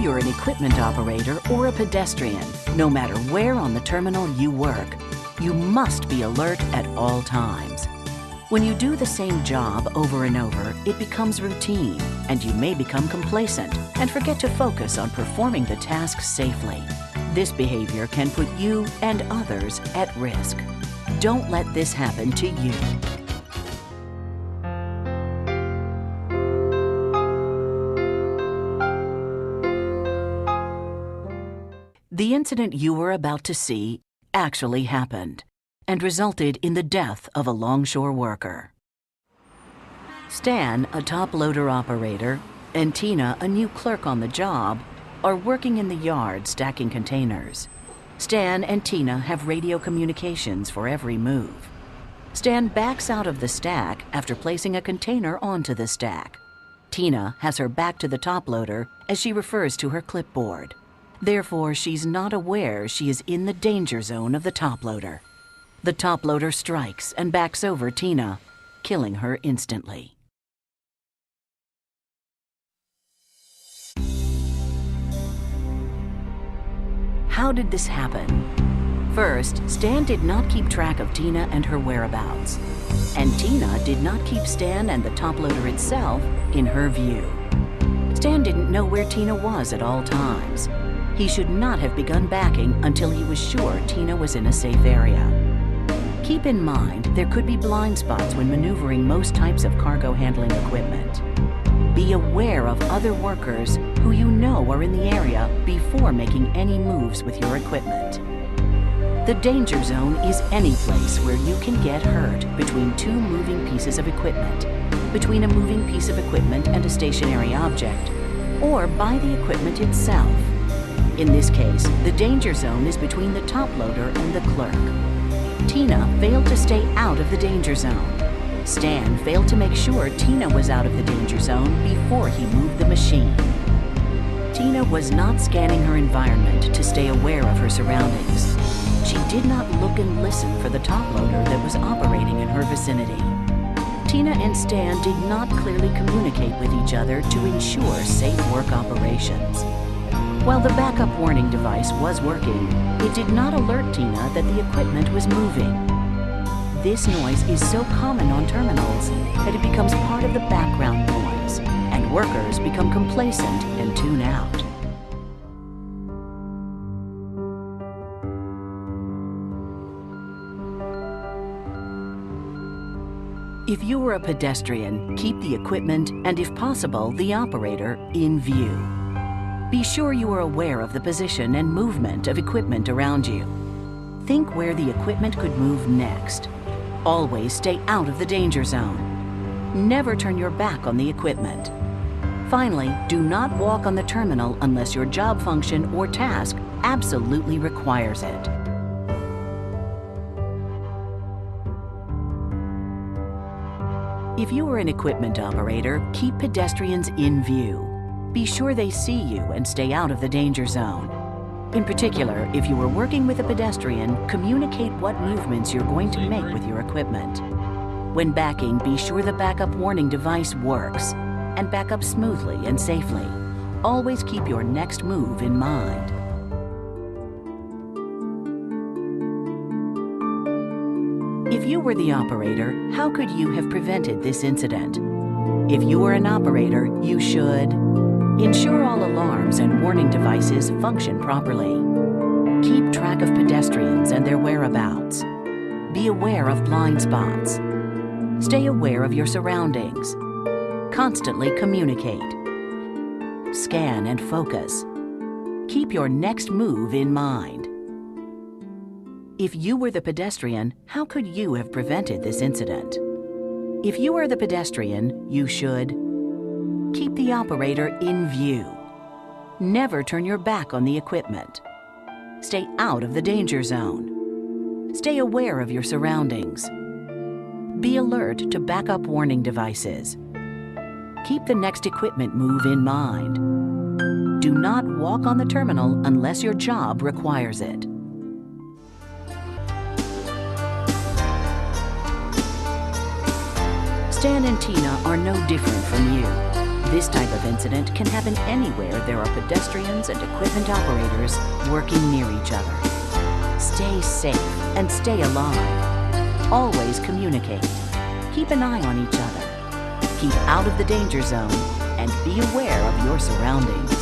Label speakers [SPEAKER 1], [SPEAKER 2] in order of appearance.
[SPEAKER 1] you're an equipment operator or a pedestrian, no matter where on the terminal you work, you must be alert at all times. When you do the same job over and over, it becomes routine, and you may become complacent and forget to focus on performing the task safely. This behavior can put you and others at risk. Don't let this happen to you. The incident you were about to see actually happened and resulted in the death of a longshore worker. Stan, a top loader operator, and Tina, a new clerk on the job, are working in the yard stacking containers. Stan and Tina have radio communications for every move. Stan backs out of the stack after placing a container onto the stack. Tina has her back to the top loader as she refers to her clipboard. Therefore, she's not aware she is in the danger zone of the top loader. The top loader strikes and backs over Tina, killing her instantly. How did this happen? First, Stan did not keep track of Tina and her whereabouts, and Tina did not keep Stan and the top loader itself in her view. Stan didn't know where Tina was at all times. He should not have begun backing until he was sure Tina was in a safe area. Keep in mind, there could be blind spots when maneuvering most types of cargo handling equipment. Be aware of other workers who you know are in the area before making any moves with your equipment. The danger zone is any place where you can get hurt between two moving pieces of equipment, between a moving piece of equipment and a stationary object, or by the equipment itself. In this case, the danger zone is between the top loader and the clerk. Tina failed to stay out of the danger zone. Stan failed to make sure Tina was out of the danger zone before he moved the machine. Tina was not scanning her environment to stay aware of her surroundings. She did not look and listen for the top loader that was operating in her vicinity. Tina and Stan did not clearly communicate with each other to ensure safe work operations. While the backup warning device was working, it did not alert Tina that the equipment was moving. This noise is so common on terminals that it becomes part of the background noise, and workers become complacent and tune out. If you are a pedestrian, keep the equipment and, if possible, the operator in view. Be sure you are aware of the position and movement of equipment around you. Think where the equipment could move next. Always stay out of the danger zone. Never turn your back on the equipment. Finally, do not walk on the terminal unless your job function or task absolutely requires it. If you are an equipment operator, keep pedestrians in view. Be sure they see you and stay out of the danger zone. In particular, if you are working with a pedestrian, communicate what movements you're going to make with your equipment. When backing, be sure the backup warning device works and back up smoothly and safely. Always keep your next move in mind. If you were the operator, how could you have prevented this incident? If you were an operator, you should ensure all alarms and warning devices function properly. Keep track of pedestrians and their whereabouts. Be aware of blind spots. Stay aware of your surroundings. Constantly communicate. Scan and focus. Keep your next move in mind. If you were the pedestrian, how could you have prevented this incident? If you are the pedestrian, you should keep the operator in view. Never turn your back on the equipment. Stay out of the danger zone. Stay aware of your surroundings. Be alert to backup warning devices. Keep the next equipment move in mind. Do not walk on the terminal unless your job requires it. Stan and Tina are no different from you. This type of incident can happen anywhere there are pedestrians and equipment operators working near each other. Stay safe and stay alive. Always communicate. Keep an eye on each other. Keep out of the danger zone and be aware of your surroundings.